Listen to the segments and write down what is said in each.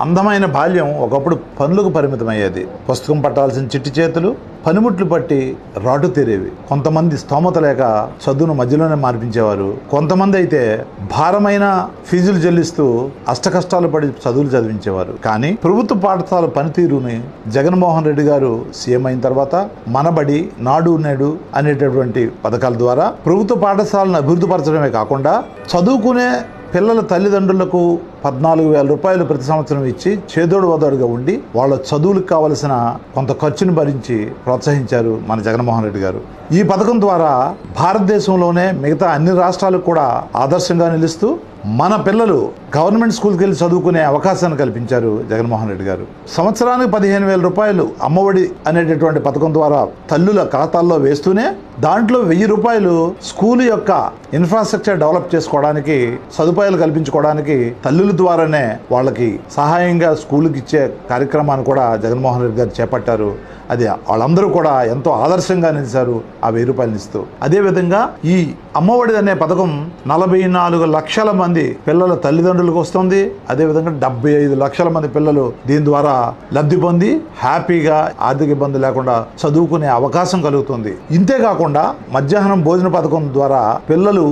అందమైన బాల్యం ఒకప్పుడు పనులకు పరిమితమయ్యేది. పుస్తకం పట్టాల్సిన చిట్టి చేతులు పనిముట్లు పట్టి రాటు తీరేవి. కొంతమంది స్తోమత లేక చదువును మధ్యలోనే మార్పించేవారు. కొంతమంది అయితే భారమైన ఫీజులు చెల్లిస్తూ అష్టకష్టాలు పడి చదువులు చదివించేవారు. కానీ ప్రభుత్వ పాఠశాల పనితీరుని జగన్మోహన్ రెడ్డి గారు సీఎం అయిన తర్వాత మనబడి, నాడు నేడు అనేటటువంటి పథకాల ద్వారా ప్రభుత్వ పాఠశాలను అభివృద్ధి పరచడమే కాకుండా చదువుకునే పిల్లల తల్లిదండ్రులకు 14,000 రూపాయలు ప్రతి సంవత్సరం ఇచ్చి చేదోడు వదోడుగా ఉండి వాళ్ళ చదువులకు కావలసిన కొంత ఖర్చును భరించి ప్రోత్సహించారు మన జగన్మోహన్ రెడ్డి గారు. ఈ పథకం ద్వారా భారతదేశంలోనే మిగతా అన్ని రాష్ట్రాలకు కూడా ఆదర్శంగా నిలుస్తూ మన పిల్లలు గవర్నమెంట్ స్కూల్కి వెళ్ళి చదువుకునే అవకాశాన్ని కల్పించారు జగన్మోహన్ రెడ్డి గారు. సంవత్సరానికి 15,000 రూపాయలు అమ్మఒడి అనేటటువంటి పథకం ద్వారా తల్లుల ఖాతాల్లో వేస్తూనే దాంట్లో 1,000 రూపాయలు స్కూల్ యొక్క ఇన్ఫ్రాస్ట్రక్చర్ డెవలప్ చేసుకోవడానికి, సదుపాయాలు కల్పించుకోవడానికి తల్లుల ద్వారానే వాళ్ళకి సహాయంగా స్కూల్కి ఇచ్చే కార్యక్రమాన్ని కూడా జగన్మోహన్ రెడ్డి గారు చేపట్టారు. అది వాళ్ళందరూ కూడా ఎంతో ఆదర్శంగా నిలిచారు ఆ 1,000 రూపాయలు ఇస్తూ. అదేవిధంగా ఈ అమ్మఒడి అనే పథకం 44 లక్షల మంది పిల్లల తల్లిదండ్రులకు వస్తుంది. అదేవిధంగా 75 లక్షల మంది పిల్లలు దీని ద్వారా లబ్ధి పొంది హ్యాపీగా ఆర్థిక ఇబ్బంది లేకుండా చదువుకునే అవకాశం కలుగుతుంది. ఇంతేకాకుండా మధ్యాహ్నం భోజన పథకం ద్వారా పిల్లలు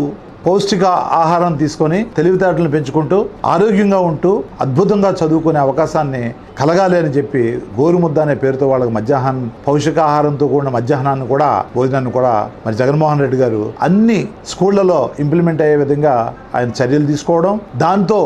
పౌష్టిక ఆహారం తీసుకొని తెలివితేటలను పెంచుకుంటూ ఆరోగ్యంగా ఉంటూ అద్భుతంగా చదువుకునే అవకాశాన్ని కలగాలి అని చెప్పి గోరుముద్ద అనే పేరుతో వాళ్ళకి మధ్యాహ్నం పౌష్టికాహారంతో కూడిన మధ్యాహ్నాన్ని కూడా భోజనాన్ని కూడా మరి జగన్మోహన్ రెడ్డి గారు అన్ని స్కూళ్లలో ఇంప్లిమెంట్ అయ్యే విధంగా ఆయన చర్యలు తీసుకోవడం, దాంతో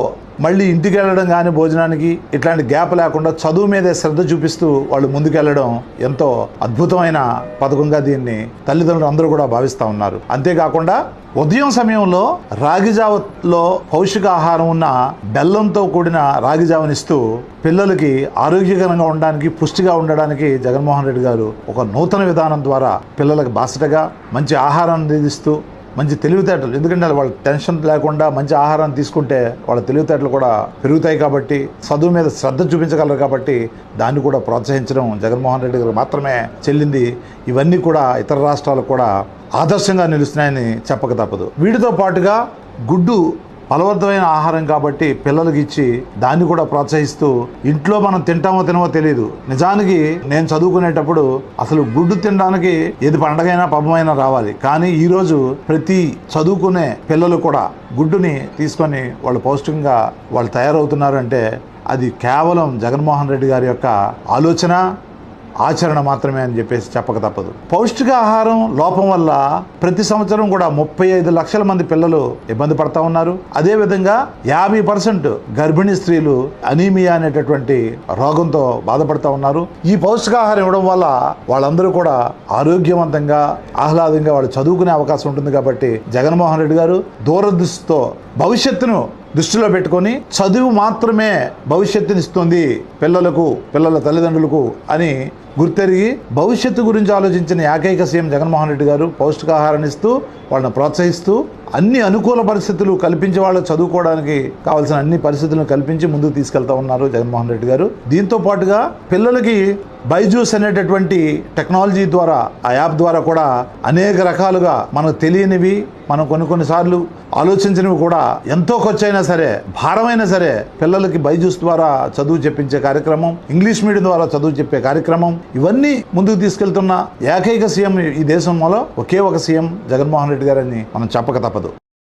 మళ్ళీ ఇంటికి వెళ్ళడం కానీ భోజనానికి ఇట్లాంటి గ్యాప్ లేకుండా చదువు మీదే శ్రద్ధ చూపిస్తూ వాళ్ళు ముందుకెళ్లడం ఎంతో అద్భుతమైన పథకంగా దీన్ని తల్లిదండ్రులు అందరూ కూడా భావిస్తూ ఉన్నారు. అంతేకాకుండా ఉదయం సమయంలో రాగిజావలో పౌష్టికాహారం ఉన్న బెల్లంతో కూడిన రాగిజావనిస్తూ పిల్లలకి ఆరోగ్యకరంగా ఉండడానికి, పుష్టిగా ఉండడానికి జగన్మోహన్ రెడ్డి గారు ఒక నూతన విధానం ద్వారా పిల్లలకు బాసటగా మంచి ఆహారాన్ని అందిస్తూ మంచి తెలివితేటలు, ఎందుకంటే వాళ్ళ టెన్షన్ లేకుండా మంచి ఆహారాన్ని తీసుకుంటే వాళ్ళ తెలివితేటలు కూడా పెరుగుతాయి కాబట్టి, చదువు మీద శ్రద్ధ చూపించగలరు కాబట్టి దాన్ని కూడా ప్రోత్సహించడం జగన్మోహన్ రెడ్డి గారు మాత్రమే చెల్లింది. ఇవన్నీ కూడా ఇతర రాష్ట్రాలకు కూడా ఆదర్శంగా నిలుస్తున్నాయని చెప్పక తప్పదు. వీటితో పాటుగా గుడ్డు ఫలవంతమైన ఆహారం కాబట్టి పిల్లలకి ఇచ్చి దాన్ని కూడా ప్రోత్సహిస్తూ, ఇంట్లో మనం తింటామో తినమో తెలియదు. నిజానికి నేను చదువుకునేటప్పుడు అసలు గుడ్డు తినడానికి ఏది పండగైనా పబ్బమైనా రావాలి, కానీ ఈరోజు ప్రతి చదువుకునే పిల్లలు కూడా గుడ్డుని తీసుకొని వాళ్ళు పౌష్టికంగా వాళ్ళు తయారవుతున్నారంటే అది కేవలం జగన్మోహన్ రెడ్డి గారి యొక్క ఆలోచన, ఆచరణ మాత్రమే అని చెప్పేసి చెప్పక తప్పదు. పౌష్టికాహారం లోపం వల్ల ప్రతి సంవత్సరం కూడా 35 లక్షల మంది పిల్లలు ఇబ్బంది పడతా ఉన్నారు. అదేవిధంగా 50% గర్భిణీ స్త్రీలు అనీమియా అనేటటువంటి రోగంతో బాధపడతా ఉన్నారు. ఈ పౌష్టికాహారం ఇవ్వడం వల్ల వాళ్ళందరూ కూడా ఆరోగ్యవంతంగా, ఆహ్లాదంగా వాళ్ళు చదువుకునే అవకాశం ఉంటుంది. కాబట్టి జగన్మోహన్ రెడ్డి గారు దూరదృష్టితో భవిష్యత్తును దృష్టిలో పెట్టుకొని చదువు మాత్రమే భవిష్యత్తునిస్తుంది పిల్లలకు, పిల్లల తల్లిదండ్రులకు అని గుర్తెరిగి భవిష్యత్తు గురించి ఆలోచించిన ఏకైక సీఎం జగన్మోహన్ రెడ్డి గారు పౌష్టికాహారాన్ని ఇస్తూ వాళ్ళని ప్రోత్సహిస్తూ అన్ని అనుకూల పరిస్థితులు కల్పించి వాళ్ళు చదువుకోవడానికి కావాల్సిన అన్ని పరిస్థితులను కల్పించి ముందుకు తీసుకెళ్తా ఉన్నారు జగన్మోహన్ రెడ్డి గారు. దీంతో పాటుగా పిల్లలకి బైజూస్ అనేటటువంటి టెక్నాలజీ ద్వారా, ఆ యాప్ ద్వారా కూడా అనేక రకాలుగా మనకు తెలియనివి, మనం కొన్నిసార్లు ఆలోచించినవి కూడా ఎంతో ఖర్చు అయినా సరే, భారమైనా సరే పిల్లలకి బైజూస్ ద్వారా చదువు చెప్పించే కార్యక్రమం, ఇంగ్లీష్ మీడియం ద్వారా చదువు చెప్పే కార్యక్రమం, ఇవన్నీ ముందుకు తీసుకెళ్తున్న ఏకైక సీఎం ఈ దేశంలో ఒకే ఒక సీఎం జగన్మోహన్ రెడ్డి గారని మనం చెప్పక తప్పదు.